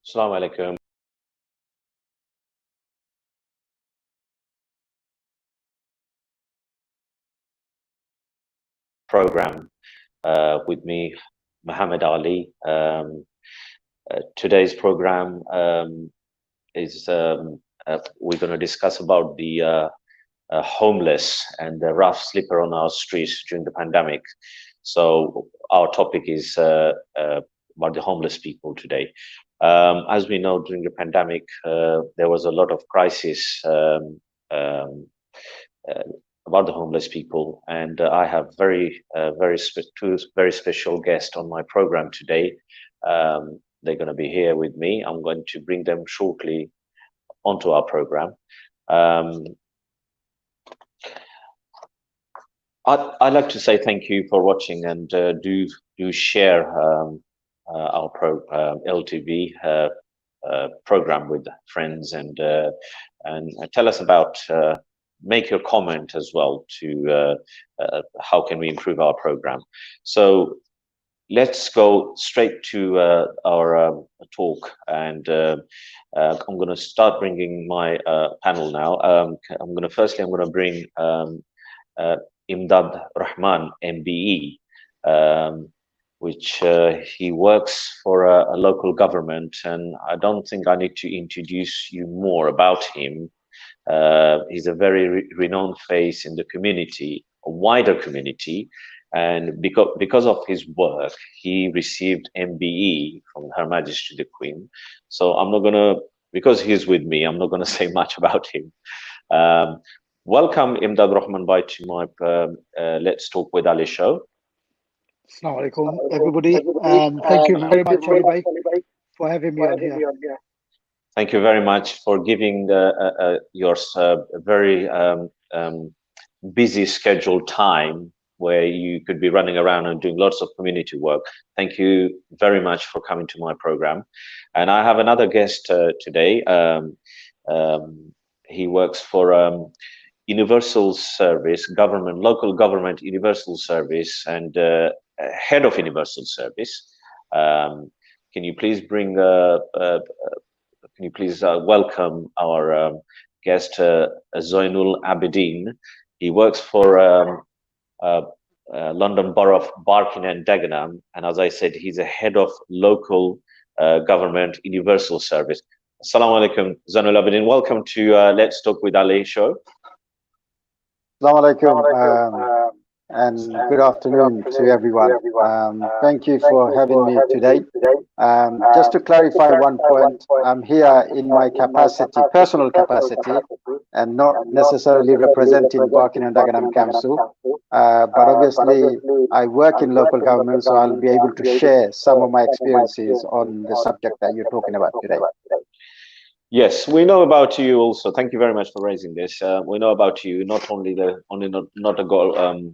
Assalamu alaikum. Program with me, Muhammad Ali. Today's program is we're going to discuss about the homeless and the rough sleeper on our streets during the pandemic. So our topic is about the homeless people today. As we know, during the pandemic, there was a lot of crisis um, uh, about the homeless people, and I have two very special guests on my program today. They're going to be here with me. I'm going to bring them shortly onto our program. Um, I'd like to say thank you for watching, and do share our LTV program with friends, and tell us about. Make your comment as well to how can we improve our program. So let's go straight to our talk, and I'm going to start bringing my panel now. I'm going to bring Emdad Rahman MBE, which he works for a local government, and I don't think I need to introduce you more about him. He's a very renowned face in the community, a wider community, and because of his work, he received MBE from Her Majesty the Queen. So I'm not gonna, because he's with me, I'm not gonna say much about him. Welcome, Emdad Rahman Bhai, to my Let's Talk with Ali show. Assalamu alaikum, everybody, and thank you very much, Ali Bhai, for having me on here. Thank you very much for giving your very busy scheduled time where you could be running around and doing lots of community work. Thank you very much for coming to my program. And I have another guest today. He works for Universal Service, local government Universal Service, and head of Universal Service. Can you please bring welcome our guest, Zoinul Abidin. He works for London Borough of Barking and Dagenham, and as I said, he's a head of local government Universal Service. Assalamu alaikum, Zoinul Abidin. Welcome to Let's Talk with Ali show. Assalamu alaikum, and good afternoon to everyone. Thank you for having me today. Just to clarify one point, I'm here in my capacity, personal capacity, and not necessarily representing Barking and Dagenham Council. But obviously, I work in local government, so I'll be able to share some of my experiences on the subject that you're talking about today. Yes, we know about you also. Thank you very much for raising this. We know about you, not only not a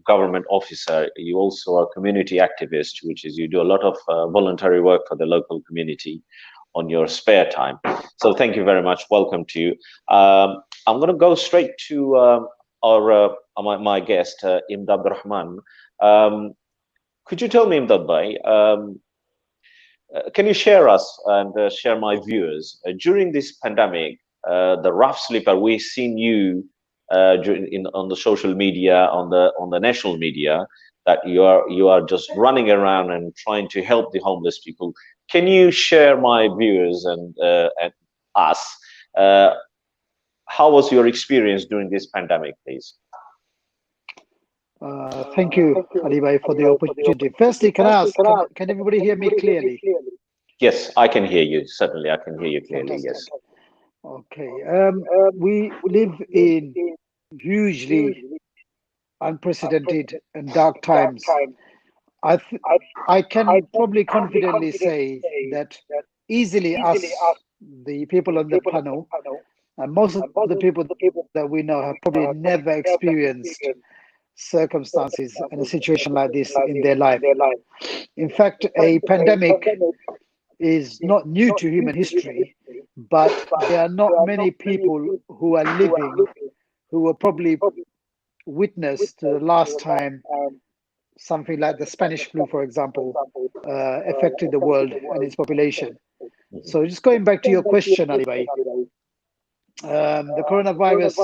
government officer. You also are a community activist, which is you do a lot of voluntary work for the local community on your spare time. So thank you very much. Welcome to you. I'm going to go straight to my guest, Emdad Rahman. Could you tell me, Emdad Bhai, can you share us and share my viewers during this pandemic, the rough sleeper? We've seen you on the social media, on the national media, that you are just running around and trying to help the homeless people. Can you share my viewers and us? How was your experience during this pandemic, please? Thank you, Ali Bhai, for the opportunity. Firstly, can I ask, can everybody hear me clearly? Yes, I can hear you. Certainly, I can hear you clearly. Yes. Okay. We live in hugely unprecedented and dark times. I can probably confidently say that easily us, the people on the panel, and most of the people that we know have probably never experienced circumstances and a situation like this in their life. In fact, a pandemic is not new to human history, but there are not many people who are living who were probably witness to the last time something like the Spanish flu, for example, affected the world and its population. So just going back to your question, Ali Bhai, the coronavirus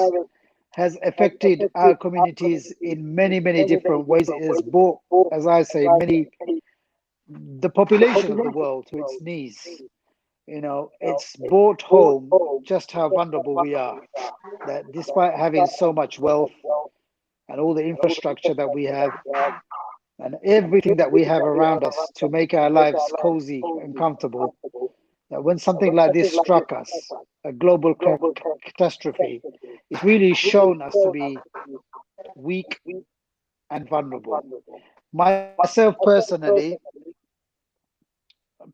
has affected our communities in many, many different ways. It has brought, as I say, the population of the world to its knees. It's brought home just how vulnerable we are. That despite having so much wealth and all the infrastructure that we have and everything that we have around us to make our lives cozy and comfortable, that when something like this struck us, a global catastrophe, it's really shown us to be weak and vulnerable. Myself personally,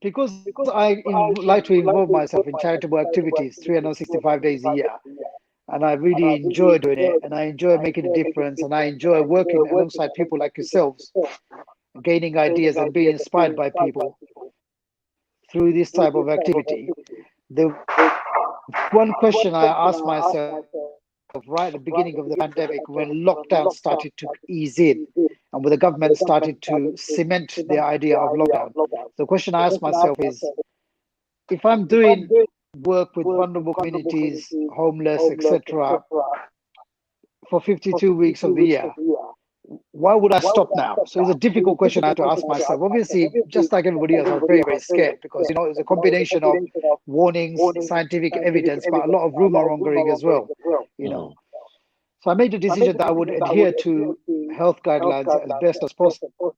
because like to involve myself in charitable activities 365 days a year, and I really enjoy doing it, and I enjoy making a difference, and I enjoy working alongside people like yourselves, gaining ideas and being inspired by people through this type of activity. The one question I asked myself right at the beginning of the pandemic, when lockdown started to ease in, and when the government started to cement their idea of lockdown, the question I asked myself is, if I'm doing work with vulnerable communities, homeless, etc., for 52 weeks of the year, why would I stop now? So it's a difficult question I had to ask myself. Obviously, just like everybody else, I was very, very scared because, it was a combination of warnings, scientific evidence, but a lot of rumor mongering as well, you know. So I made a decision that I would adhere to health guidelines as best as possible,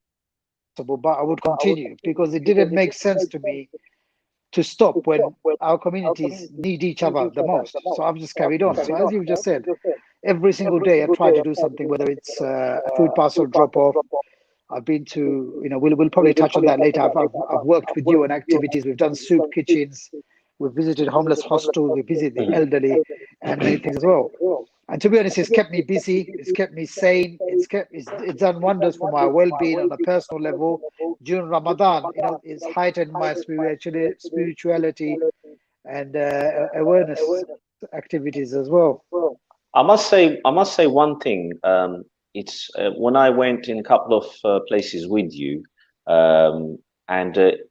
but I would continue because it didn't make sense to me to stop when our communities need each other the most. So I've just carried on. So as you've just said, every single day I try to do something, whether it's a food parcel drop off. I've been to, we'll probably touch on that later. I've worked with you on activities. We've done soup kitchens. We've visited homeless hostels. We visited the elderly and many things as well. And to be honest, it's kept me busy. It's kept me sane. It's done wonders for my well-being on a personal level. During Ramadan, it's heightened my spirituality and awareness activities as well. I must say one thing. It's when I went in a couple of places with you, and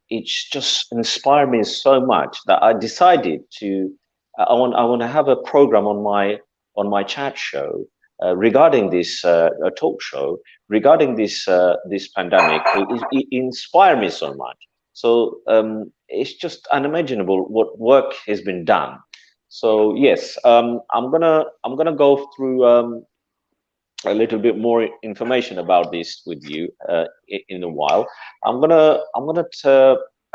it's just inspired me so much that I decided to. I want to have a program on my chat show regarding this a talk show regarding this pandemic. It inspired me so much. So it's just unimaginable what work has been done. So yes, I'm gonna go through a little bit more information about this with you in a while. I'm gonna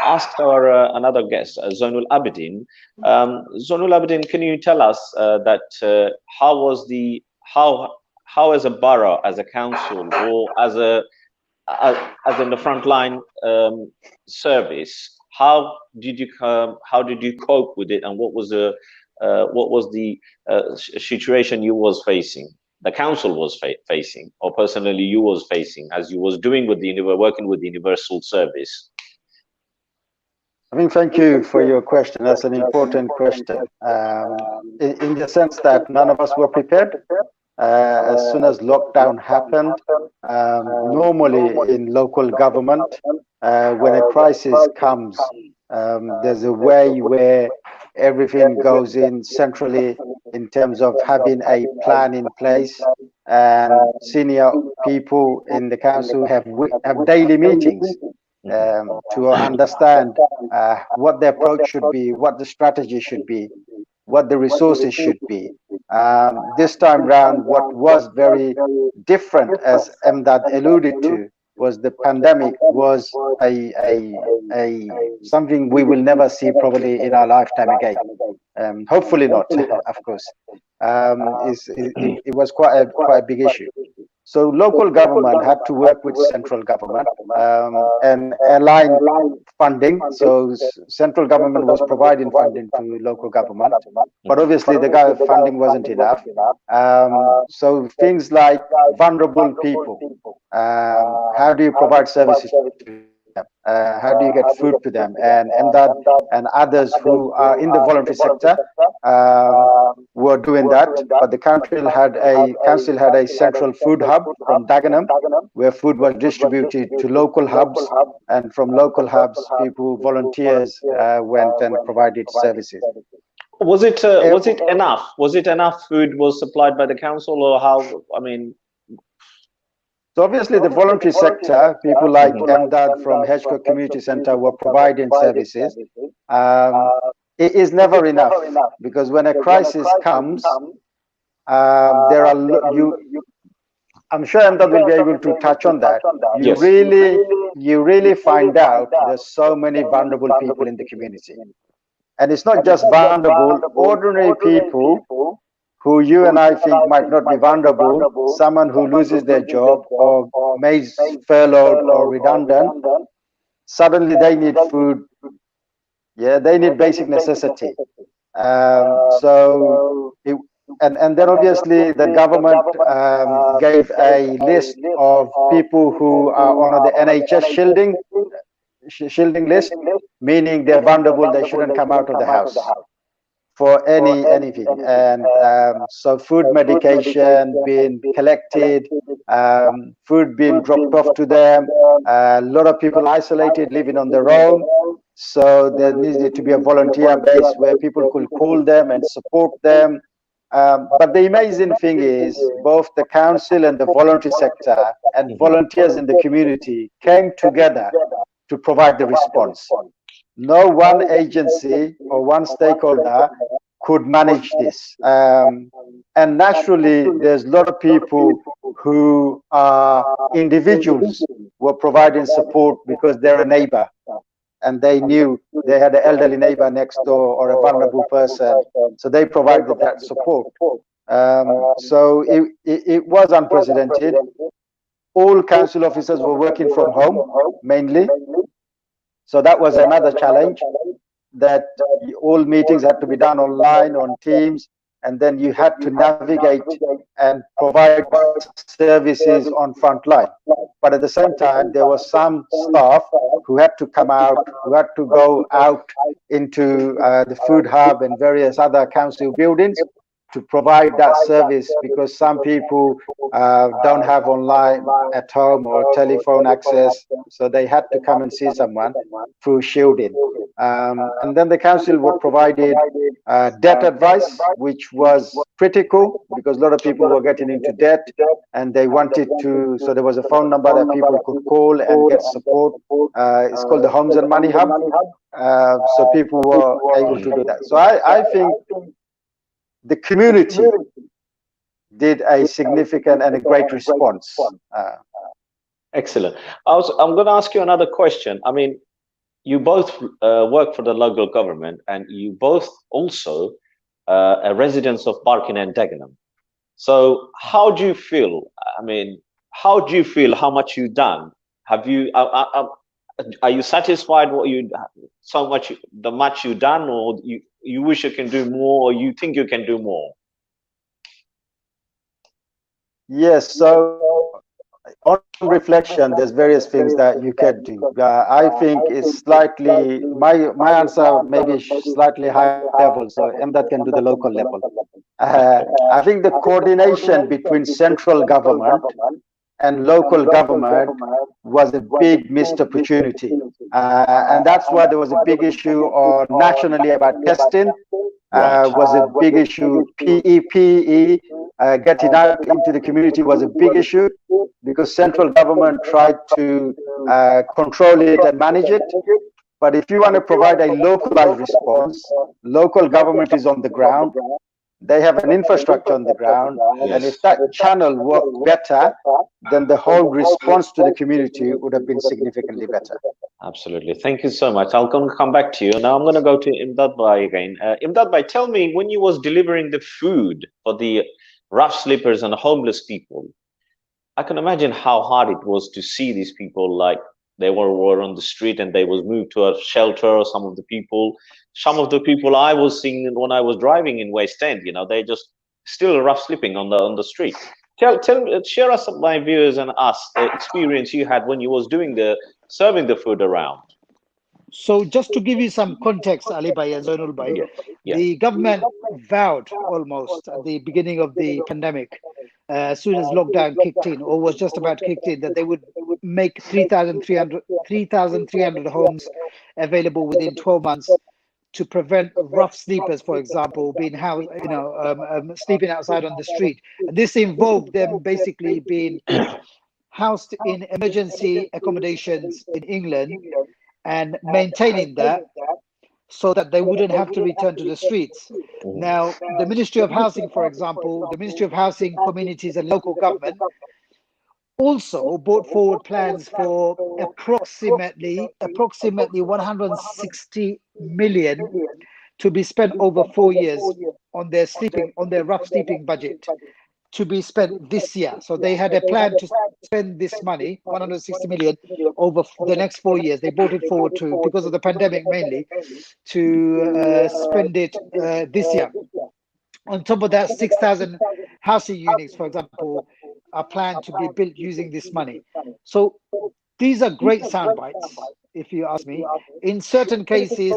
ask our another guest, Zoinul Abidin. Zoinul Abidin, can you tell us that how was the how as a borough, as a council, or as in the frontline service, how did you cope with it, and what was the situation you was facing, the council was facing, or personally you was facing as you was doing with working with the universal service? I mean, thank you for your question. That's an important question, in the sense that none of us were prepared. As soon as lockdown happened, normally in local government, when a crisis comes, there's a way where everything goes in centrally in terms of having a plan in place, and senior people in the council have daily meetings to understand what the approach should be, what the strategy should be, what the resources should be. This time round, what was very different, as Emdad alluded to, was the pandemic was a something we will never see probably in our lifetime again. Hopefully not, of course. It was quite a big issue. So local government had to work with central government and align funding. So central government was providing funding to local government, but obviously the funding wasn't enough. So things like vulnerable people, how do you provide services to them? How do you get food to them? And Emdad and others who are in the voluntary sector were doing that, but the council had a central food hub from Dagenham, where food was distributed to local hubs, and from local hubs, volunteers went and provided services. Was it enough? Was it enough food was supplied by the council, or how? I mean, so obviously the voluntary sector, people like Emdad from Hedgecote Community Centre were providing services. It is never enough, because when a crisis comes, there are I'm sure Emdad will be able to touch on that. You really find out there's so many vulnerable people in the community. And it's not just vulnerable, ordinary people who you and I think might not be vulnerable, someone who loses their job or made furloughed or redundant, suddenly they need food. Yeah, they need basic necessity. And then obviously the government gave a list of people who are on the NHS shielding list, meaning they're vulnerable, they shouldn't come out of the house for anything. And so food, medication being collected, food being dropped off to them, a lot of people isolated, living on their own. So there needed to be a volunteer base where people could call them and support them. But the amazing thing is both the council and the voluntary sector and volunteers in the community came together to provide the response. No one agency or one stakeholder could manage this. And naturally, there's a lot of people who are individuals who are providing support because they're a neighbor and they knew they had an elderly neighbor next door or a vulnerable person, so they provided that support. So it was unprecedented. All council officers were working from home, mainly. So that was another challenge, that all meetings had to be done online, on Teams, and then you had to navigate and provide services on front line. But at the same time, there was some staff who had to come out, who had to go out into the food hub and various other council buildings to provide that service, because some people don't have online at home or telephone access, so they had to come and see someone through shielding. And then the council were provided debt advice, which was critical because a lot of people were getting into debt and they wanted to, so there was a phone number that people could call and get support. It's called the Homes and Money Hub. So people were able to do that. So I think the community did a significant and a great response. Excellent. I'm going to ask you another question. I mean, you both work for the local government, and you both also are residents of Barking and Dagenham. So how do you feel? I mean, how do you feel how much you've done? Have you, are you satisfied what you, the much you've done, or you wish you can do more, or you think you can do more? Yes, so on reflection, there's various things that you can do. I think it's slightly, my answer maybe slightly high level, so Emdad can do the local level. I think the coordination between central government and local government was a big missed opportunity. And that's why there was a big issue nationally about testing, was a big issue. PEPE, getting out into the community was a big issue because central government tried to control it and manage it. But if you want to provide a localized response, local government is on the ground. They have an infrastructure on the ground, and if that channel worked better, then the whole response to the community would have been significantly better. Absolutely. Thank you so much. I'll come back to you. Now I'm going to go to Emdad Bhai again. Emdad Bhai, tell me, when you was delivering the food for the rough sleepers and homeless people, I can imagine how hard it was to see these people, like they were on the street and they was moved to a shelter. Some of the people I was seeing when I was driving in West End, you know, they just still rough sleeping on the street. Share us, my viewers and us, the experience you had when you was doing serving the food around. So just to give you some context, Ali Bhai and Zoinul Bhai, Yeah, yeah. the government vowed almost at the beginning of the pandemic, as soon as lockdown kicked in, or was just about kicked in, that they would make 3,300 homes available within 12 months to prevent rough sleepers, for example, being housed, sleeping outside on the street. And this involved them basically being housed in emergency accommodations in England and maintaining that so that they wouldn't have to return to the streets. Mhm. Now, the Ministry of Housing, for example, the Ministry of Housing, Communities and Local Government also brought forward plans for approximately 160 million to be spent over 4 years on their rough sleeping budget to be spent this year. So they had a plan to spend this money, 160 million, over the next 4 years. They brought it forward to, because of the pandemic mainly, to spend it this year. On top of that, 6,000 housing units, for example, are planned to be built using this money. So these are great sound bites, if you ask me. In certain cases,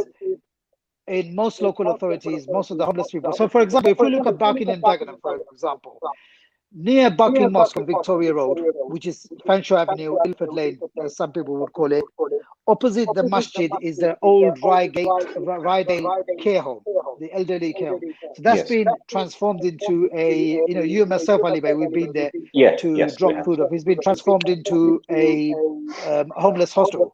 in most local authorities, most of the homeless people. So, for example, if we look at Barking and Dagenham, for example, near Bucking Mosque on Victoria Road, which is Fanshawe Avenue, Ilford Lane, as some people would call it, opposite the masjid is the old Rydale care home, the elderly care home. So that's Yes. been transformed into a, you and myself, Ali Bhai, we've been there Yeah. to Yes, we drop have. food off. It's been transformed into a homeless hostel.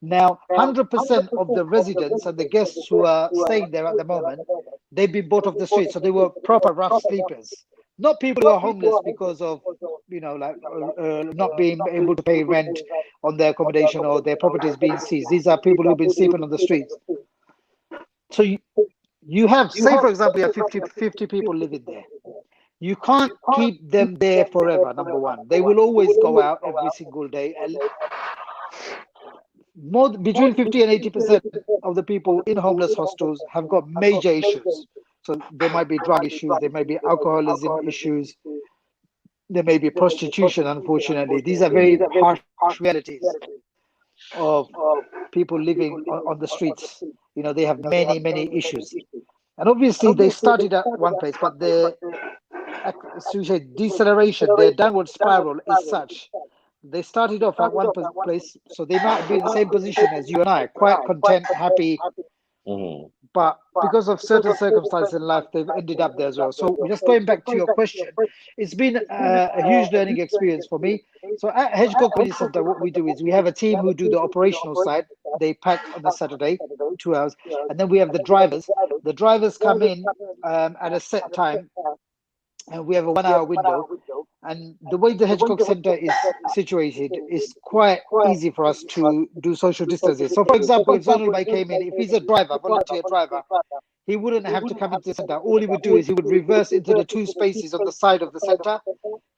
Now, 100% of the residents and the guests who are staying there at the moment, they've been brought off the street. So they were proper rough sleepers, not people who are homeless because of, not being able to pay rent on their accommodation or their properties being seized. These are people who've been sleeping on the streets. So you have, say, for example, you have 50 people living there. You can't keep them there forever, number one. They will always go out every single day. And more between 50 and 80% of the people in homeless hostels have got major issues. So there might be drug issues, there may be alcoholism issues, there may be prostitution, unfortunately. These are very harsh realities of people living on the streets. They have many, many issues. And obviously, they started at one place, but the deceleration, their downward spiral is such. They started off at one place, so they might be in the same position as you and I, quite content, happy, Mhm. but because of certain circumstances in life, they've ended up there as well. So just going back to your question, it's been a huge learning experience for me. So at Hedgecote Community Centre, what we do is we have a team who do the operational side. They pack on a Saturday, 2 hours, and then we have the drivers. The drivers come in at a set time, and we have a 1 hour window. And the way the Hedgecock Centre is situated is quite easy for us to do social distancing. So, for example, if Zonal Bhai came in, if he's a driver, volunteer driver, he wouldn't have to come into the centre. All he would do is he would reverse into the two spaces on the side of the centre.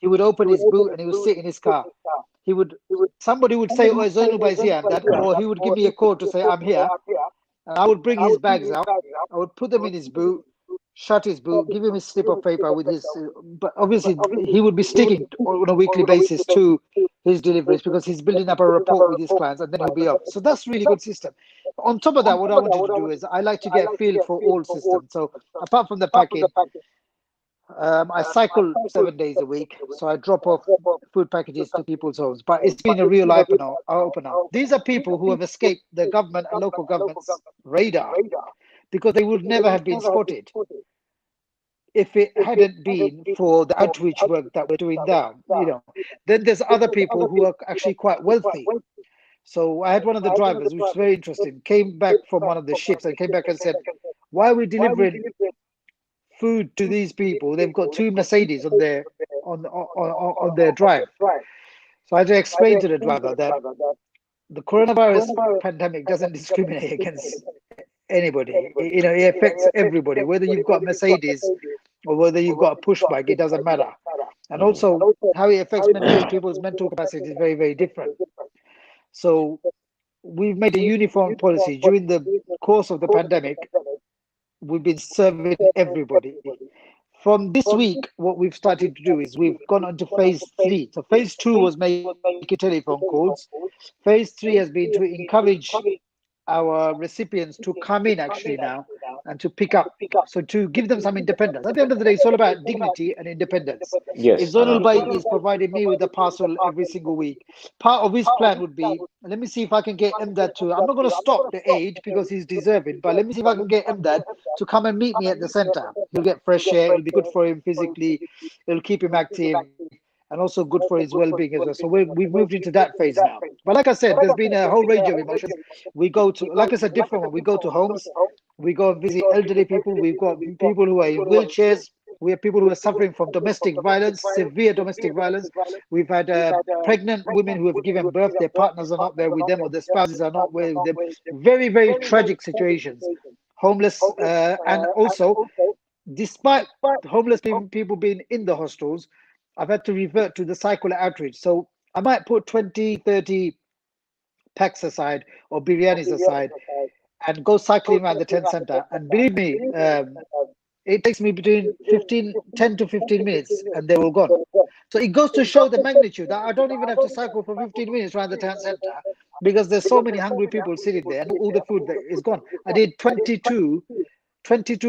He would open his boot and he would sit in his car. Somebody would say, "Oh, Zonal Bhai is here," or he would give me a call to say, "I'm here." And I would bring his bags out. I would put them in his boot, shut his boot, give him a slip of paper with his. But obviously, he would be sticking on a weekly basis to his deliveries because he's building up a rapport with his clients, and then he'll be off. So that's really good system. On top of that, what I wanted to do is I like to get a feel for all systems. So apart from the packing, I cycle 7 days a week, so I drop off food packages to people's homes. But it's been a real opener. These are people who have escaped the government and local government's radar because they would never have been spotted if it hadn't been for the outreach work that we're doing now. Then there's other people who are actually quite wealthy. So I had one of the drivers, which was very interesting, came back from one of the ships and came back and said, "Why are we delivering food to these people? They've got two Mercedes on their drive." So I had to explain to the driver that the coronavirus pandemic doesn't discriminate against anybody. It affects everybody, whether you've got Mercedes or whether you've got a push bike, it doesn't matter. And also how it affects people's mental capacity is very, very different. So we've made a uniform policy. During the course of the pandemic, we've been serving everybody. From this week, what we've started to do is we've gone on to phase 3. So phase 2 was making telephone calls. Phase 3 has been to encourage our recipients to come in actually now and to pick up. So to give them some independence. At the end of the day, it's all about dignity and independence. If Yes, Zoinul Bhai is providing me with a parcel every single week, part of his plan would be, let me see if I can get Emdad to, I'm not going to stop the aid because he's deserving, but let me see if I can get Emdad to come and meet me at the center. He'll get fresh air, it'll be good for him physically, it'll keep him active, and also good for his well-being as well. So we've moved into that phase now. But like I said, there's been a whole range of emotions. We go to, like I said, different one. We go to homes, we go and visit elderly people. We've got people who are in wheelchairs. We have people who are suffering from domestic violence, severe domestic violence. We've had pregnant women who have given birth. Their partners are not there with them, or their spouses are not with them. Very, very tragic situations. Homeless, and also, despite homeless people being in the hostels, I've had to revert to the cycle outreach. So I might put 20, 30 packs aside or biryanis aside and go cycling around the tent center. And believe me, it takes me between 10 to 15 minutes and they're all gone. So it goes to show the magnitude that I don't even have to cycle for 15 minutes around the town center because there's so many hungry people sitting there and all the food that is gone. I did 22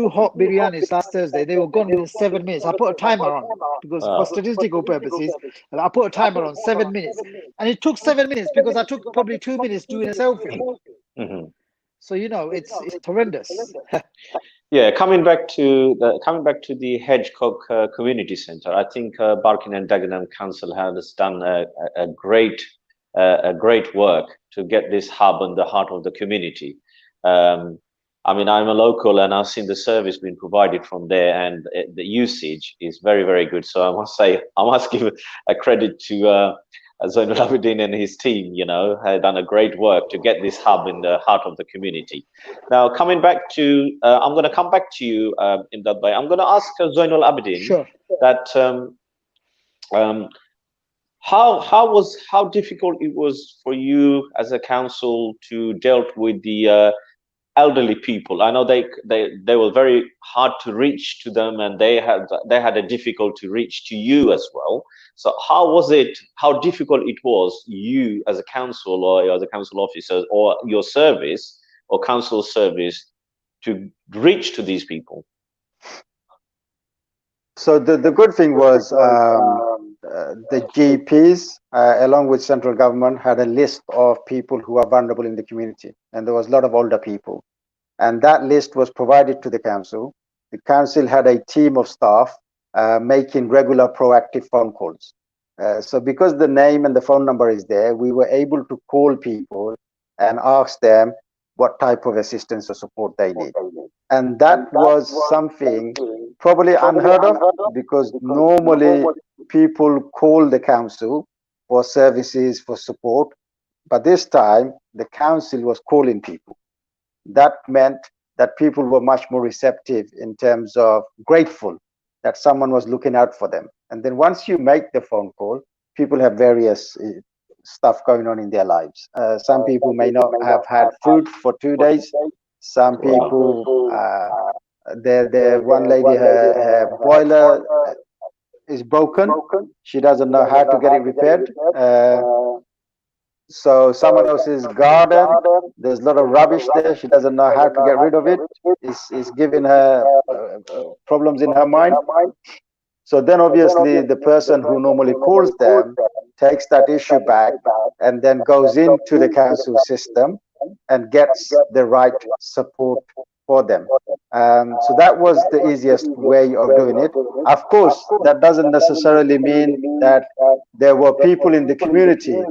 hot biryanis last Thursday. They were gone within 7 minutes. I put a timer on because for statistical purposes, I put a timer on 7 minutes. And it took 7 minutes because I took probably 2 minutes doing a selfie. So, you know, it's horrendous. Yeah, coming back to the Hedgecock Community Centre, I think Barking and Dagenham Council has done a great work to get this hub in the heart of the community. I mean, I'm a local and I've seen the service being provided from there, and the usage is very, very good. So I must say, I must give a credit to Zoinul Abidin and his team. You know, have done a great work to get this hub in the heart of the community. Now, coming back to, I'm going to come back to you in that way. I'm going to ask Zoinul Abidin that how difficult it was for you as a council to deal with the elderly people. I know they were very hard to reach to them, and they had a difficult to reach to you as well. So how difficult it was, you as a council or as a council officer or your service or council service, to reach to these people? So the good thing was the GPs, along with central government, had a list of people who are vulnerable in the community, and there was a lot of older people, and that list was provided to the council. The council had a team of staff making regular proactive phone calls. So because the name and the phone number is there, we were able to call people and ask them what type of assistance or support they need. And that was something probably unheard of, because normally people call the council for services, for support. But this time, the council was calling people. That meant that people were much more receptive in terms of grateful that someone was looking out for them. And then once you make the phone call, people have various stuff going on in their lives. Some people may not have had food for 2 days. Some people, one lady, her boiler is broken. She doesn't know how to get it repaired. So someone else's garden, there's a lot of rubbish there. She doesn't know how to get rid of it. It's giving her problems in her mind. So then obviously the person who normally calls them takes that issue back and then goes into the council system and gets the right support for them. So that was the easiest way of doing it. Of course, that doesn't necessarily mean that there were people in the community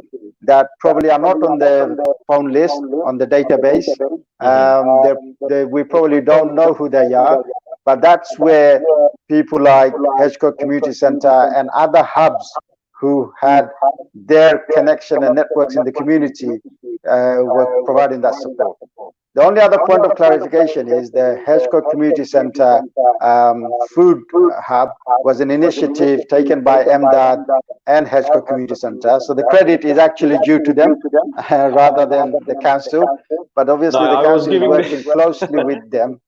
that probably are not on the phone list, on the database. We probably don't know who they are, but that's where people like Hedgecock Community Centre and other hubs who had their connection and networks in the community were providing that support. The only other point of clarification is the Hedgecock Community Centre food hub was an initiative taken by Emdad and Hedgecock Community Centre. So the credit is actually due to them rather than the council. But obviously the council is working closely with them.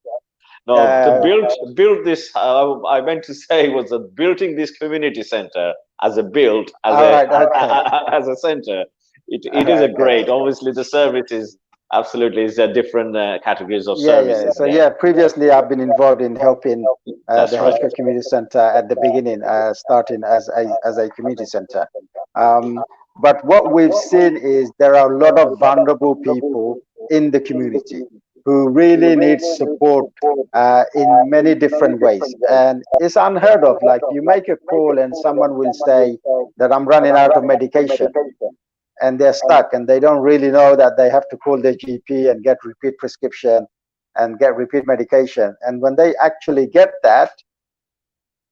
No, to build this, I meant to say was that building this community center as a build, as a center. It is a great, obviously the service is Absolutely, it's different categories of Yeah, services. So yeah, previously I've been involved in helping That's the right. healthcare community center at the beginning, starting as a community center. But what we've seen is there are a lot of vulnerable people in the community who really need support in many different ways. And it's unheard of. Like, you make a call and someone will say that I'm running out of medication, and they're stuck and they don't really know that they have to call their GP and get repeat prescription and get repeat medication. And when they actually get that,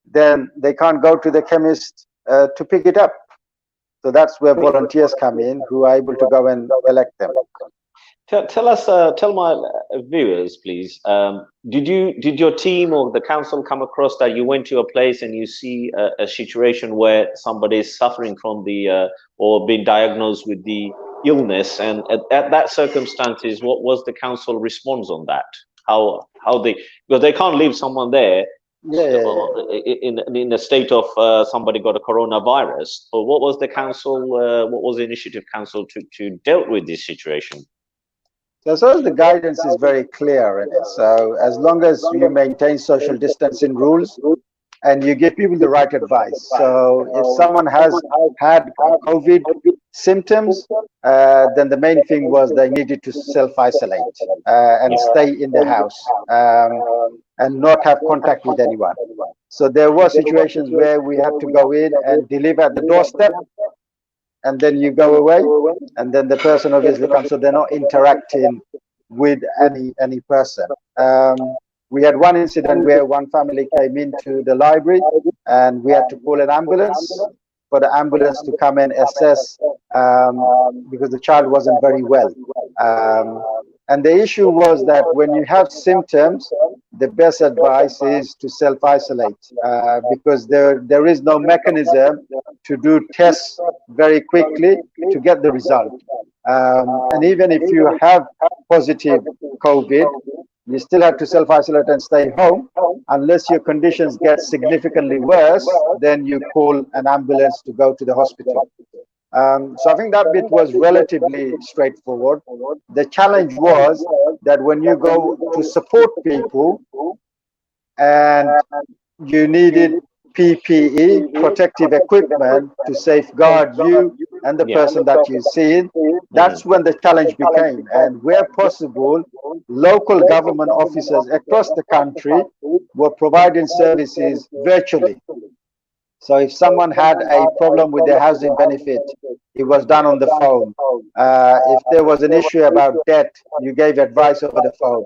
then they can't go to the chemist to pick it up. So that's where volunteers come in, who are able to go and collect them. Tell my viewers, please. Did your team or the council come across that you went to a place and you see a situation where somebody is suffering from the or being diagnosed with the illness, and at that circumstances, what was the council response on that? How they, because they can't leave someone there in a state of somebody got a coronavirus. But what was the council? What was the initiative council to dealt with this situation? So the guidance is very clear in it. So as long as you maintain social distancing rules and you give people the right advice. So if someone has had COVID symptoms, then the main thing was they needed to self-isolate and stay in the house and not have contact with anyone. So there were situations where we had to go in and deliver at the doorstep, and then you go away, and then the person obviously comes, so they're not interacting with any person. We had one incident where one family came into the library and we had to call an ambulance for the ambulance to come and assess because the child wasn't very well. And the issue was that when you have symptoms, the best advice is to self-isolate because there is no mechanism to do tests very quickly to get the result. And even if you have positive COVID, you still have to self-isolate and stay home unless your conditions get significantly worse. Then you call an ambulance to go to the hospital. So I think that bit was relatively straightforward. The challenge was that when you go to support people and you needed PPE, protective equipment, to safeguard you and the person that you see, that's when the challenge became. And where possible, local government officers across the country were providing services virtually. So if someone had a problem with their housing benefit, it was done on the phone. If there was an issue about debt, you gave advice over the phone.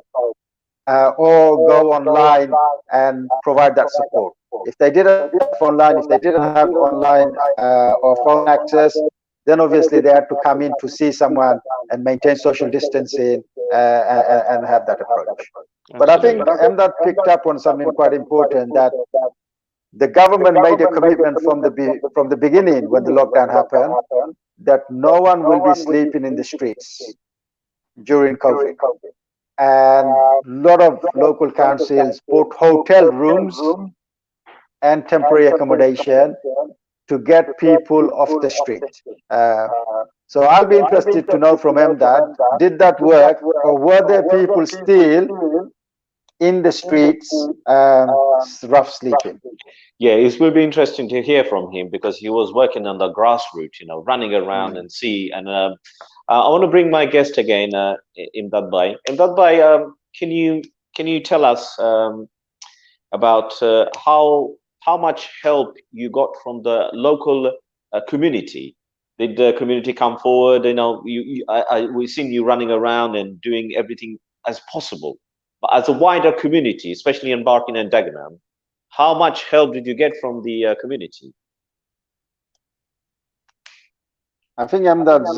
Or go online and provide that support. If they didn't have online, if they didn't have online or phone access, then obviously they had to come in to see someone and maintain social distancing and have that approach. But I think Emdad picked up on something quite important, that the government made a commitment from the beginning when the lockdown happened that no one will be sleeping in the streets during COVID. And a lot of local councils bought hotel rooms and temporary accommodation to get people off the street. So I'll be interested to know from Emdad, did that work, or were there people still in the streets rough sleeping? Yeah, it will be interesting to hear from him because he was working on the grassroots, running around and see. And I want to bring my guest again, Emdad Bhai. Emdad Bhai, can you tell us about how much help you got from the local community? Did the community come forward? We've seen you running around and doing everything as possible. But as a wider community, especially in Barking and Dagenham, how much help did you get from the community? I think Emdad's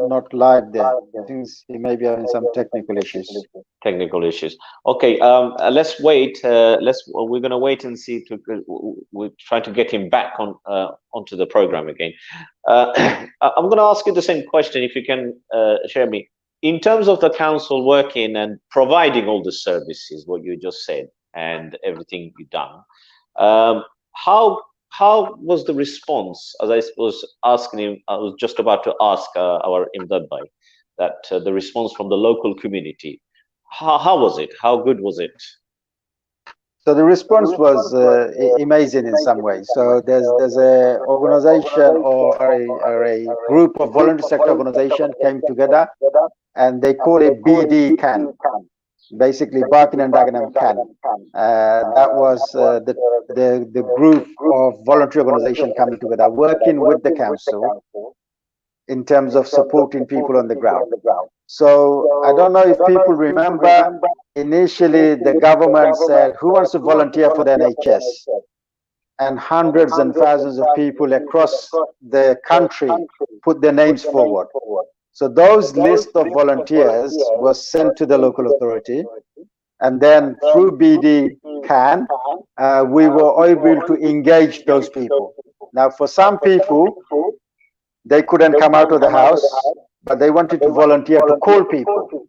not live there. I think he may be having some technical issues. Technical issues. Okay, let's wait. We're going to wait and see. We're trying to get him back onto the program again. I'm going to ask you the same question, if you can share me. In terms of the council working and providing all the services, what you just said, and everything you've done, how how was the response? As I was asking him, I was just about to ask our Emdad Bhai that the response from the local community. How was it? How good was it? So the response was amazing in some way. So there's a organization or a group of voluntary sector organization came together, and they call it BD Can, basically Barking and Dagenham Can. That was the group of voluntary organization coming together, working with the council in terms of supporting people on the ground. So I don't know if people remember, initially the government said, who wants to volunteer for the NHS? And hundreds and thousands of people across the country put their names forward. So those list of volunteers was sent to the local authority. And then through BD Can, we were able to engage those people. Now, for some people, they couldn't come out of the house, but they wanted to volunteer to call people.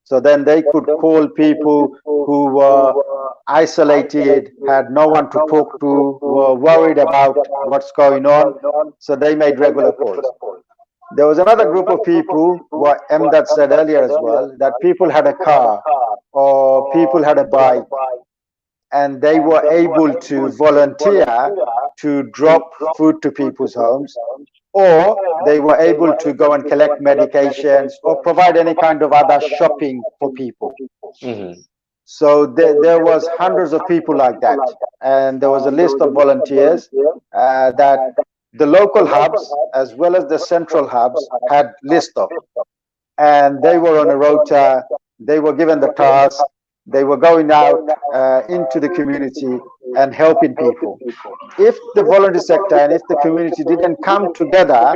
So then they could call people who were isolated, had no one to talk to, were worried about what's going on. So they made regular calls. There was another group of people, what Emdad said earlier as well, that people had a car or people had a bike, and they were able to volunteer to drop food to people's homes, or they were able to go and collect medications or provide any kind of other shopping for people. So there was hundreds of people like that, and there was a list of volunteers that the local hubs as well as the central hubs had list of, and they were on a rota. They were given the task. They were going out into the community and helping people. If the voluntary sector and if the community didn't come together,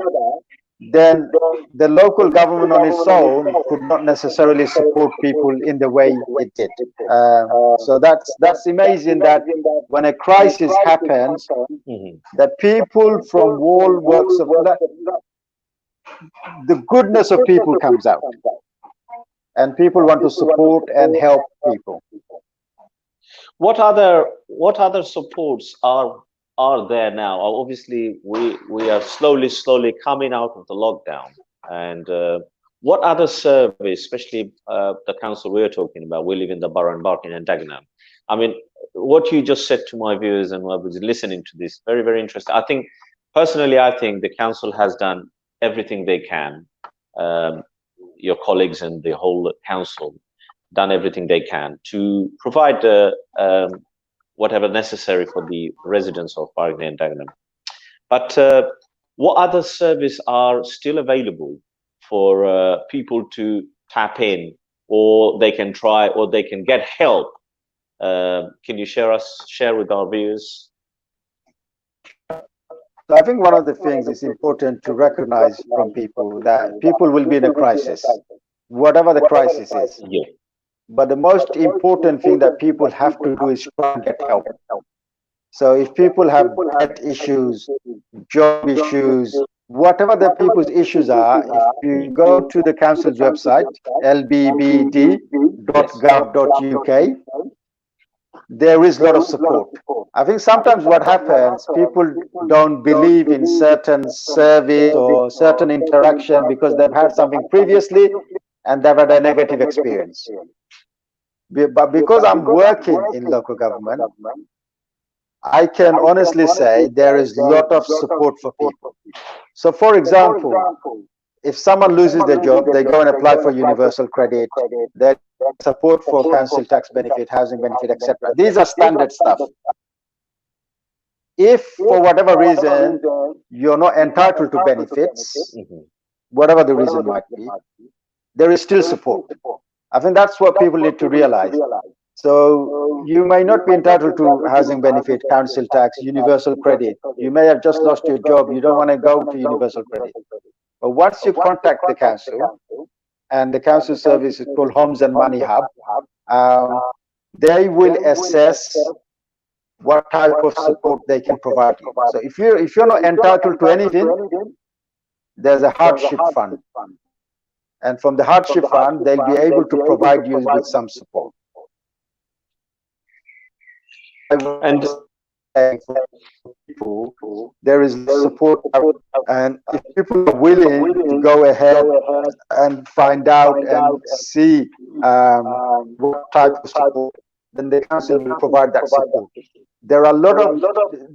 then the local government on its own could not necessarily support people in the way it did. So that's amazing that when a crisis happens, that people from all walks of life, the goodness of people comes out, and people want to support and help people. What other supports are there now? Obviously, we are slowly coming out of the lockdown, and what other service, especially the council we're talking about, we live in the borough in Barking and Dagenham. I mean, what you just said to my viewers and I was listening to this, very, very interesting. I think, personally, I think the council has done everything they can. Your colleagues and the whole council done everything they can to provide whatever necessary for the residents of Barking and Dagenham. But what other services are still available for people to tap in, or they can try, or they can get help? Can you share with our viewers? So I think one of the things is important to recognize from people that people will be in a crisis, whatever the crisis is. Yeah. But the most important thing that people have to do is try and get help. So if people have debt issues, job issues, whatever the people's issues are, if you go to the council's website, lbbd.gov.uk, there is a lot of support. I think sometimes what happens, people don't believe in certain service or certain interaction because they've had something previously and they've had a negative experience. But because I'm working in local government, I can honestly say there is a lot of support for people. So for example, if someone loses their job, they go and apply for universal credit, there's support for council tax benefit, housing benefit, etc. These are standard stuff. If for whatever reason you're not entitled to benefits, whatever the reason might be, there is still support. I think that's what people need to realize. So you may not be entitled to housing benefit, council tax, universal credit. You may have just lost your job. You don't want to go to universal credit. But once you contact the council, and the council service is called Homes and Money Hub, they will assess what type of support they can provide you. So if you're not entitled to anything, there's a hardship fund. And from the hardship fund, they'll be able to provide you with some support. And for people, there is support out, and if people are willing to go ahead and find out and see what type of support, then the council will provide that support. There are a lot of,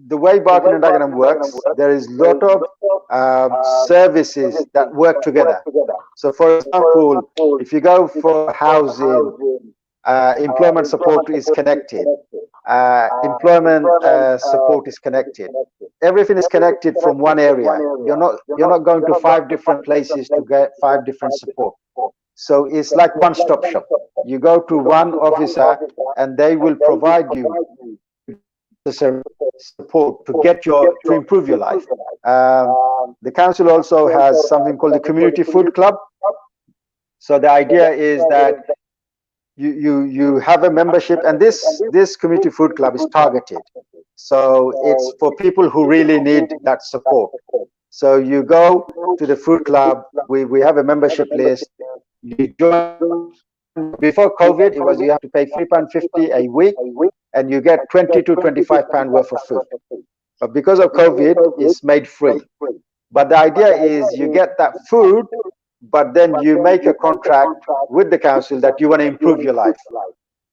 the way Barking and Dagenham works, there is a lot of services that work together. So for example, if you go for housing, employment support is connected. Employment support is connected. Everything is connected from one area. You're not going to 5 different places to get 5 different support. So it's like one-stop shop. You go to one officer and they will provide you necessary support to improve your life. The council also has something called the Community Food Club. So the idea is that you have a membership, and this Community Food Club is targeted. So it's for people who really need that support. So you go to the food club. We have a membership list. You join. Before COVID, it was you have to pay £3.50 a week, and you get £20 to £25 worth of food. But because of COVID, it's made free. But the idea is you get that food, but then you make a contract with the council that you want to improve your life.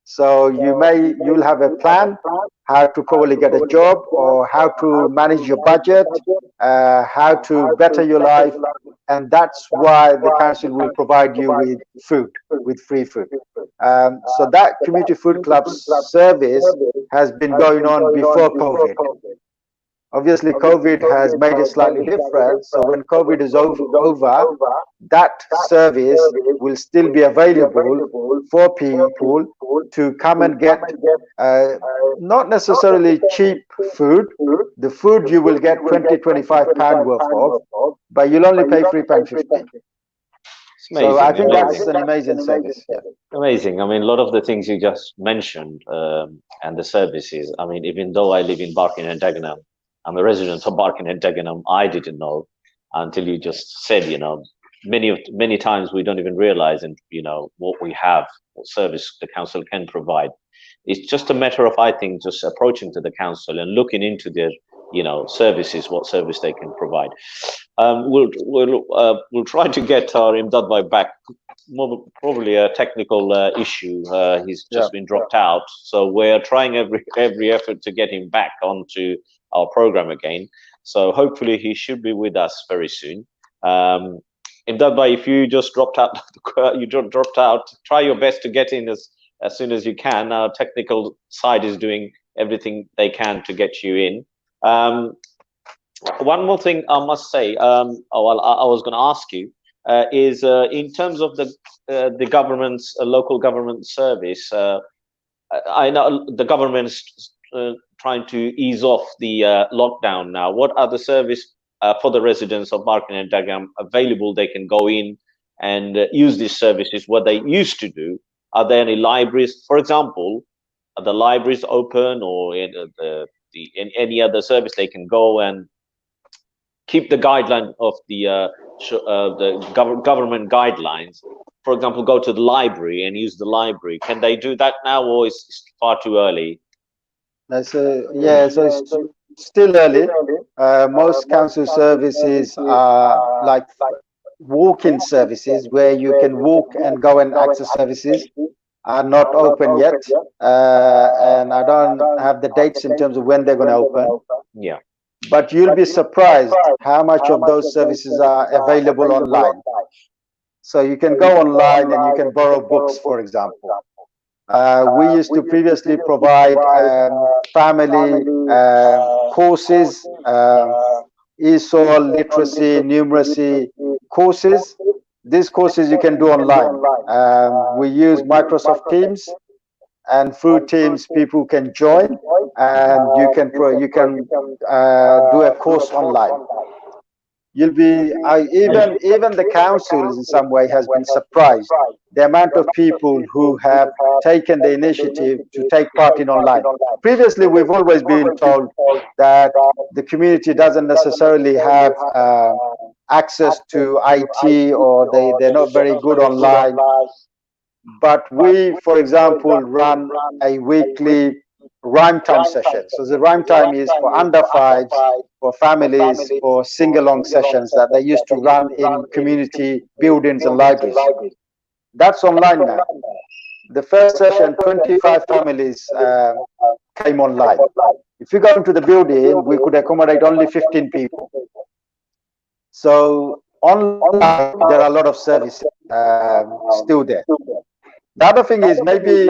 So you'll have a plan how to probably get a job, or how to manage your budget, how to better your life, and that's why the council will provide you with food, with free food. So that Community Food Club service has been going on before COVID. Obviously, COVID has made it slightly different. So when COVID is over, that service will still be available for people to come and get not necessarily cheap food. The food you will get £20–25 worth of, but you'll only pay £3.50. So I think that's an amazing service. Yeah. Amazing. I mean, a lot of the things you just mentioned and the services. I mean, even though I live in Barking and Dagenham, I'm a resident of Barking and Dagenham, I didn't know until you just said, many times we don't even realize, and what we have, what service the council can provide. It's just a matter of, I think, just approaching to the council and looking into their, services, what service they can provide. We'll try to get our Emdad Bhai back. Probably a technical issue. He's just been dropped out, so we're trying every effort to get him back onto our program again. So hopefully he should be with us very soon. Emdad Bhai, if you just dropped out, try your best to get in as soon as you can. Our technical side is doing everything they can to get you in. One more thing I must say, I was going to ask you, is in terms of the government's local government service. I know the government's trying to ease off the lockdown now. What are the service for the residents of Barking and Dagenham available? They can go in and use these services. What they used to do. Are there any libraries, for example? Are the libraries open, or in any other service they can go and keep the guideline of the government guidelines? For example, go to the library and use the library. Can they do that now, or is it far too early? So it's still early. Most council services are like walk-in services, where you can walk and go and access services, are not open yet, and I don't have the dates in terms of when they're going to open. Yeah. But you'll be surprised how much of those services are available online. So you can go online and you can borrow books, for example. We used to previously provide family courses, ESOL, literacy, numeracy courses. These courses you can do online. We use Microsoft Teams, and through Teams people can join, and you can do a course online. You'll be even the councils in some way has been surprised the amount of people who have taken the initiative to take part in online. Previously, we've always been told that the community doesn't necessarily have access to IT, or they're not very good online. But we, for example, run a weekly rhyme time sessions. So the rhyme time is for under fives, for families, for sing-along sessions that they used to run in community buildings and libraries. That's online now. The first session, 25 families came online. If you go into the building, we could accommodate only 15 people. So online, there are a lot of services still there. The other thing is maybe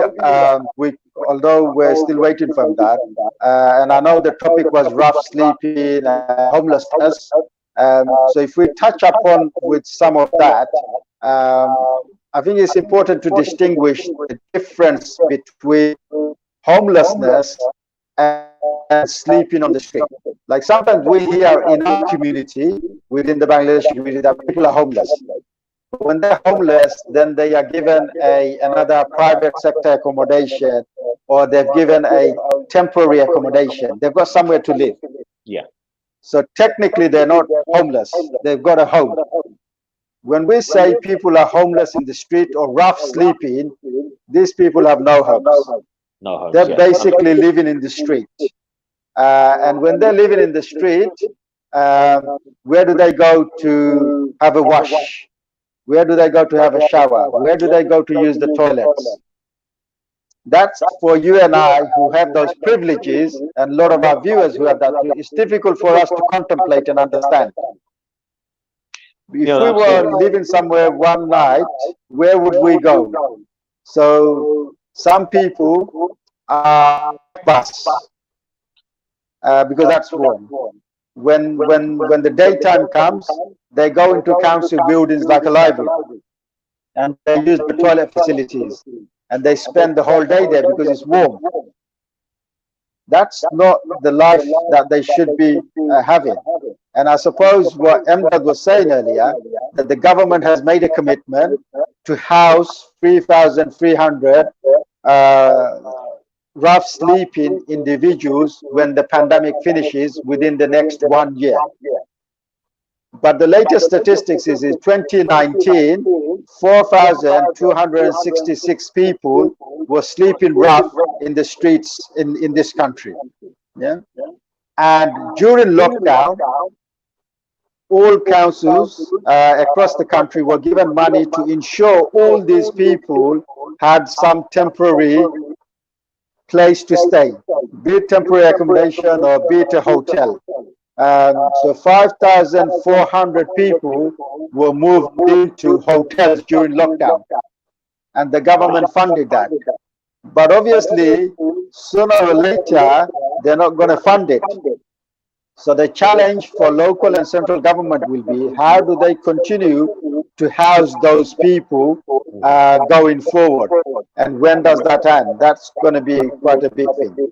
although we're still waiting for that, and I know the topic was rough sleeping, homelessness. So if we touch upon with some of that, I think it's important to distinguish the difference between homelessness and sleeping on the street. Like sometimes we hear in our community, within the Bangladeshi community, that people are homeless. When they're homeless, then they are given another private sector accommodation, or they've given a temporary accommodation. They've got somewhere to live. Yeah. So technically, they're not homeless. They've got a home. When we say people are homeless in the street or rough sleeping, these people have no homes. No homes. They're basically living in the street. And when they're living in the street, where do they go to have a wash? Where do they go to have a shower? Where do they go to use the toilets? That's for you and I who have those privileges, and a lot of our viewers who have that. It's difficult for us to contemplate and understand. If we were living somewhere one night, where would we go? So some people are bus because that's warm. When the daytime comes, they go into council buildings like a library, and they use the toilet facilities, and they spend the whole day there because it's warm. That's not the life that they should be having. And I suppose what Emdad was saying earlier, that the government has made a commitment to house 3,300 rough sleeping individuals when the pandemic finishes within the next 1 year. But the latest statistics is in 2019, 4,266 people were sleeping rough in the streets in this country. Yeah. And during lockdown, all councils across the country were given money to ensure all these people had some temporary place to stay, be it temporary accommodation or be it a hotel. So 5,400 people were moved into hotels during lockdown, and the government funded that. But obviously, sooner or later, they're not going to fund it. So the challenge for local and central government will be, how do they continue to house those people going forward? And when does that end? That's going to be quite a big thing.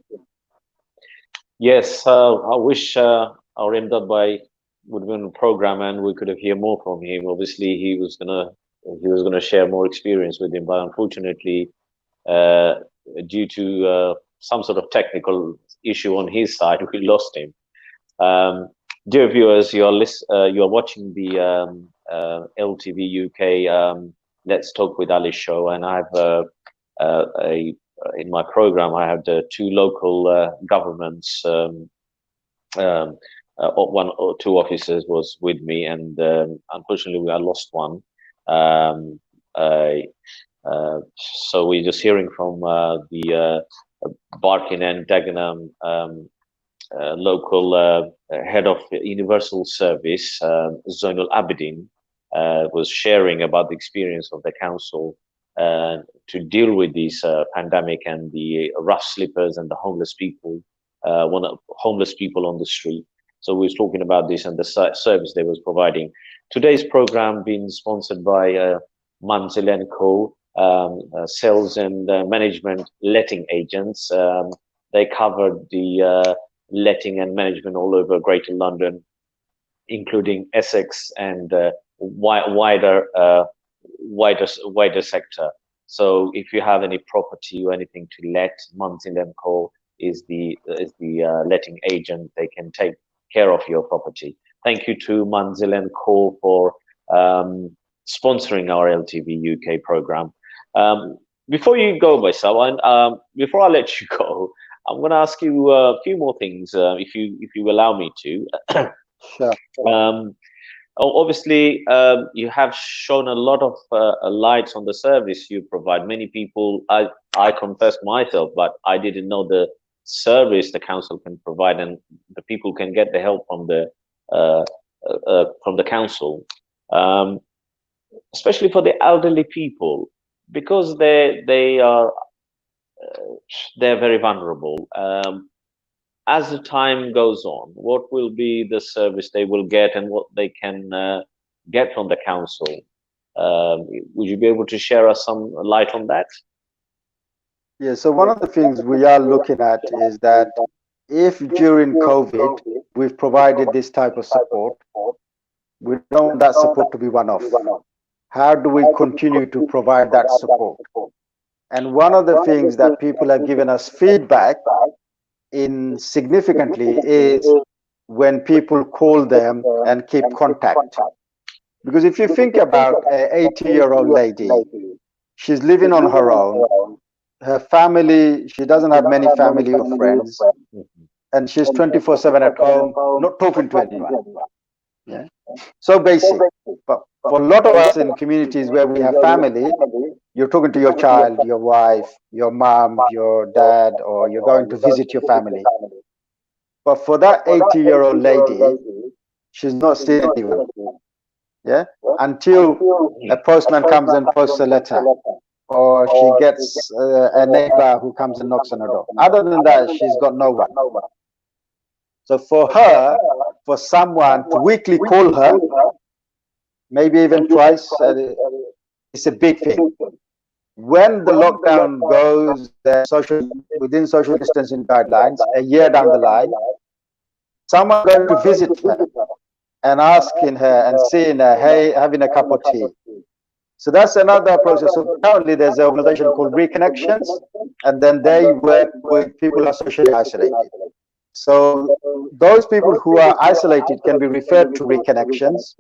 Yes, I wish our Emdad Bhai would be on the program and we could have heard more from him. Obviously, he was gonna share more experience with him, but unfortunately, due to some sort of technical issue on his side, we lost him. Dear viewers, you are watching the LTV UK Let's Talk with Ali show, and I have in my program I have the two local governments. One or two officers was with me, and unfortunately I lost one. So we're just hearing from the Barking and Dagenham local head of Universal Service, Zoinul Abidin, was sharing about the experience of the council to deal with this pandemic and the rough sleepers and the homeless people, homeless people on the street. So we was talking about this and the service they was providing. Today's program being sponsored by Manzil & Co, sales and management letting agents. They covered the letting and management all over Greater London, including Essex and wider sector. So if you have any property or anything to let, Manzil & Co is the letting agent. They can take care of your property. Thank you to Manzil & Co for sponsoring our LTV UK program. Before you go, Baisal, before I let you go, I'm going to ask you a few more things, if you allow me to. Sure. Obviously, you have shown a lot of lights on the service you provide. Many people, I confess myself, but I didn't know the service the council can provide, and the people can get the help uh, from the council, um, especially for the elderly people, because they're very vulnerable. As the time goes on, what will be the service they will get and what they can get from the council? Would you be able to share us some light on that? Yeah, so one of the things we are looking at is that if during COVID we've provided this type of support, we don't want that support to be one-off. How do we continue to provide that support? And one of the things that people have given us feedback in significantly is when people call them and keep contact. Because if you think about an 80-year-old lady, she's living on her own. Her family, she doesn't have many family or friends, and she's 24/7 at home, not talking to anyone. Yeah, so basic. But for a lot of us in communities where we have family, you're talking to your child, your wife, your mom, your dad, or you're going to visit your family. But for that 80-year-old lady, she's not seeing anyone. Yeah, until a postman comes and posts a letter, or she gets a neighbor who comes and knocks on her door. Other than that, she's got no one. So for her, for someone to weekly call her, maybe even twice, it's a big thing. When the lockdown goes within social distancing guidelines, a year down the line, someone going to visit her and asking her and seeing her, hey, having a cup of tea. So that's another process. So currently there's an organization called Reconnections, and then they work with people who are socially isolated. So those people who are isolated can be referred to Reconnections,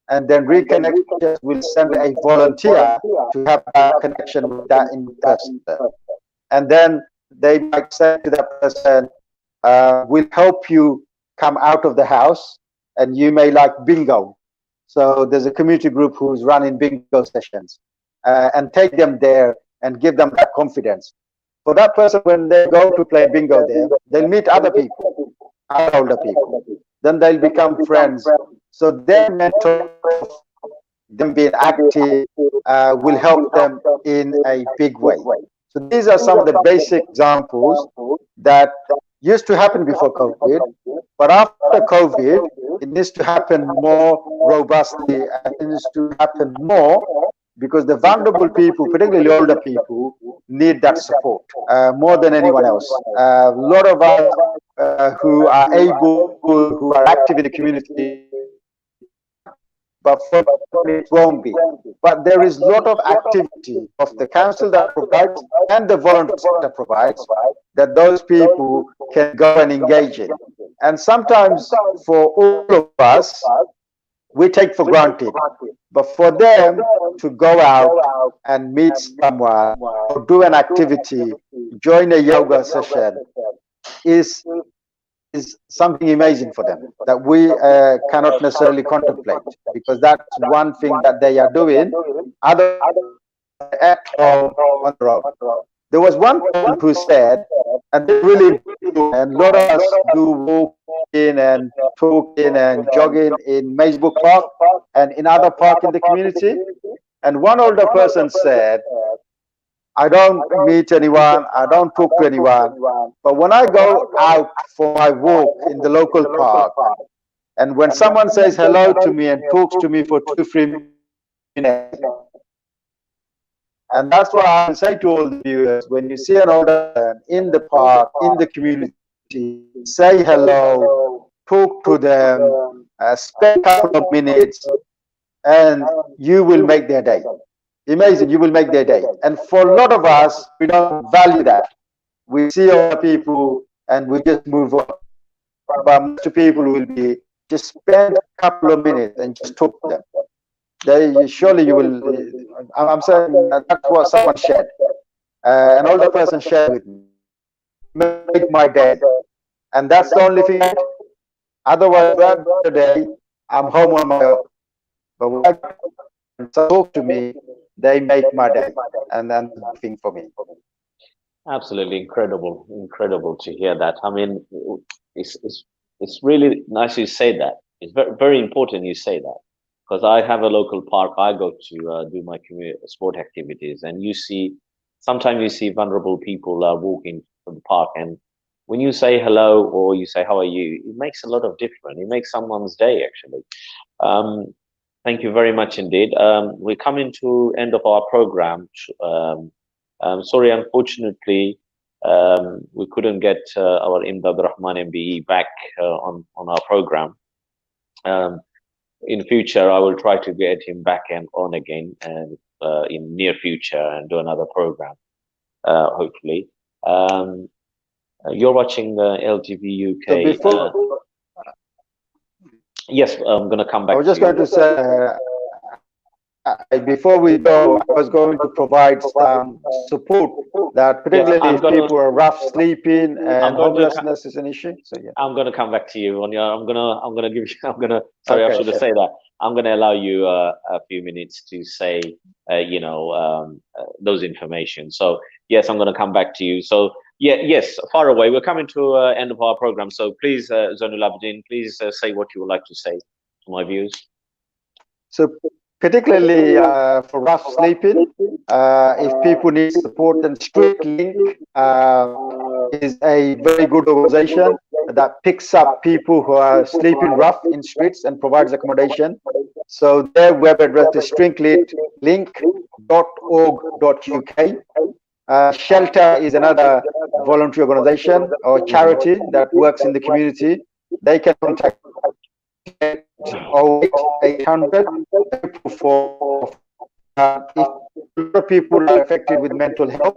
and then Reconnections will send a volunteer to have a connection with that in person. And then they might say to that person, we'll help you come out of the house, and you may like bingo. So there's a community group who's running bingo sessions, and take them there and give them that confidence. For that person, when they go to play bingo there, they'll meet other people, other older people. Then they'll become friends. So their mentor, them being active, will help them in a big way. So these are some of the basic examples that used to happen before COVID, but after COVID, it needs to happen more robustly, and it needs to happen more because the vulnerable people, particularly older people, need that support more than anyone else. A lot of us who are able, who are active in the community, but for it won't be. But there is a lot of activity of the council that provides and the volunteer sector provides that those people can go and engage in. And sometimes for all of us, we take for granted. But for them to go out and meet someone or do an activity, join a yoga session is something amazing for them that we cannot necessarily contemplate, because that's one thing that they are doing other at home on their own. There was one person who said, and they really do, and a lot of us do walking and talking and jogging in Maysbrook Park and in other parks in the community. And one older person said, I don't meet anyone, I don't talk to anyone, but when I go out for my walk in the local park, and when someone says hello to me and talks to me for 2-3 minutes, and that's why I say to all the viewers, when you see an older person in the park, in the community, say hello, talk to them, spend a couple of minutes, and you will make their day. Amazing, you will make their day. And for a lot of us, we don't value that. We see other people and we just move on. But most people will be just spend a couple of minutes and just talk to them. Surely you will. I'm saying that's what someone shared. An older person shared with me. make my day. And that's the only thing I do. Otherwise, throughout the day, I'm home on my own. But when I got and talk to me, they make my day. And then that's the big thing for me. Absolutely incredible, incredible to hear that. I mean, it's really nice you say that. It's very very important you say that because I have a local park I go to do my community sport activities, and you see sometimes you see vulnerable people walking to the park, and when you say hello or you say how are you, it makes a lot of difference. It makes someone's day actually. Um, Thank you very much indeed. We're coming to end of our program. Sorry, unfortunately, we couldn't get our Emdad Rahman MBE back on our program. Um, in future, I will try to get him back and on again, and in near future, and do another program. Hopefully, you're watching LTV So UK. before, Yes, I'm gonna come I back was to just going you. to say, before we go, I was going to provide some support that Yes, particularly I'm if gonna. people are rough sleeping I'm and going to. homelessness is an issue. So yeah. I'm gonna come back to you on your. I'm gonna give you. I'm gonna. Sorry, I Okay, should have sure. said that. I'm gonna allow you a few minutes to say, those information. So yes, I'm gonna come back to you. So yeah, yes, far away. We're coming to end of our program. So please, Zoinul Abidin, please say what you would like to say to my viewers. So particularly for rough sleeping, if people need support, then Street Link is a very good organization that picks up people who are sleeping rough in streets and provides accommodation. So their web address is streetlink.org.uk. Shelter is another voluntary organization or charity that works in the community. They can contact 0800 if a lot of people are affected with mental health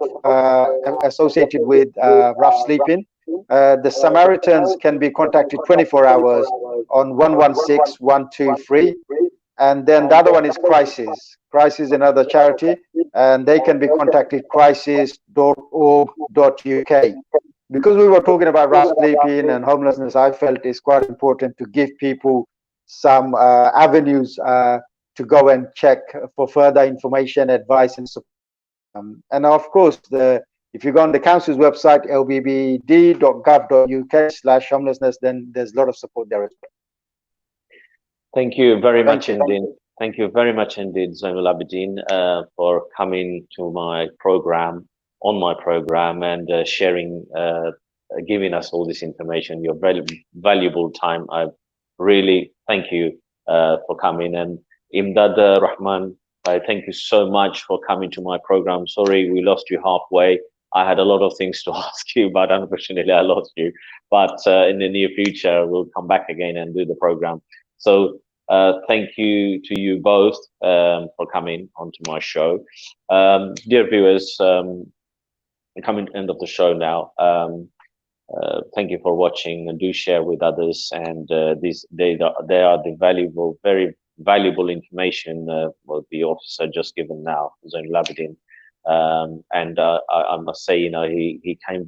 associated with rough sleeping, the Samaritans can be contacted 24 hours on 116 123. And then the other one is Crisis. Crisis is another charity, and they can be contacted crisis.org.uk. Because we were talking about rough sleeping and homelessness, I felt it's quite important to give people some avenues to go and check for further information, advice, and support. And of course, if you go on the council's website, lbbd.gov.uk/homelessness, then there's a lot of support there as well. Thank you very Thank much you. indeed. Thank you very much indeed, Zoinul Abidin, for coming to my program, on my program, and sharing, giving us all this information, your very valuable time. I really thank you for coming. And Emdad Rahman, I thank you so much for coming to my program. Sorry, we lost you halfway. I had a lot of things to ask you, but unfortunately, I lost you. But in the near future, we'll come back again and do the program. So thank you to you both for coming onto my show. Dear viewers, coming to the end of the show now. Thank you for watching, and do share with others. And they are the valuable, very valuable information what the officer just given now, Zoinul Abidin. And I must say, he came.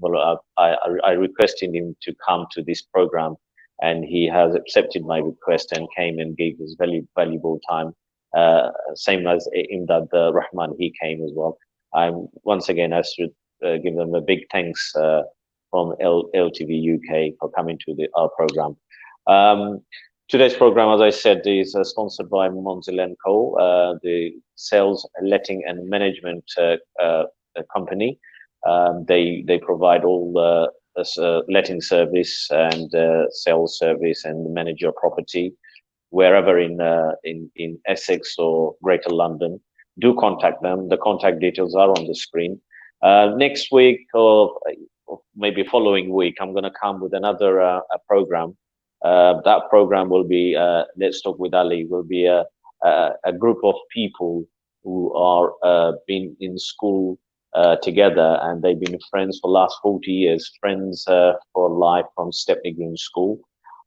I requested him to come to this program, and he has accepted my request and came and gave his valuable time. Same as Emdad Rahman, he came as well. I'm once again I should give them a big thanks from LTV UK for coming to our program. Today's program, as I said, is sponsored by Monzel & Co, the sales, letting, and management company. They provide all the letting service and sales service and manage your property wherever in Essex or Greater London. Do contact them. The contact details are on the screen. Next week or maybe following week, I'm going to come with another program. That program will be Let's Talk with Ali. Will be a group of people who are been in school together, and they've been friends for the last 40 years, friends for life from Stepney Green School.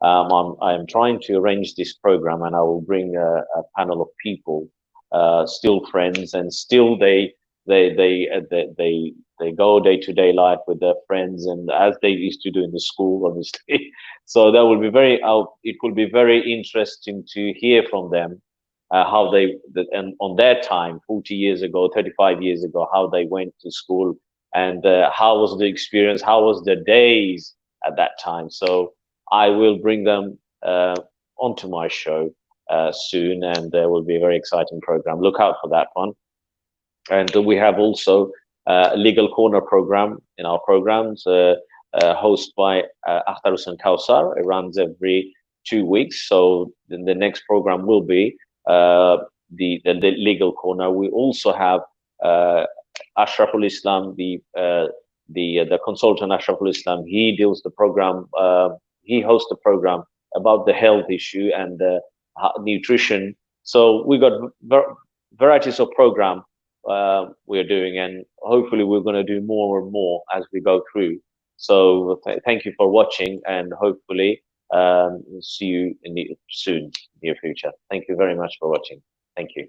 I'm trying to arrange this program, and I will bring a panel of people, still friends, and still they go day-to-day life with their friends, and as they used to do in the school, obviously. So that will be very it will be very interesting to hear from them how and on their time, 40 years ago, 35 years ago, how they went to school, and how was the experience, how was the days at that time. So I will bring them onto my show soon, and there will be a very exciting program. Look out for that one. And we have also a legal corner program in our programs, hosted by Akhtar Hussain Kausar. It runs every 2 weeks. So the next program will be the legal corner. We also have Ashraful Islam, the consultant Ashraful Islam. He deals the program. He hosts the program about the health issue and nutrition. So we got varieties of program we're doing, and hopefully we're going to do more and more as we go through. So thank you for watching, and hopefully see you in the soon near future. Thank you very much for watching. Thank you.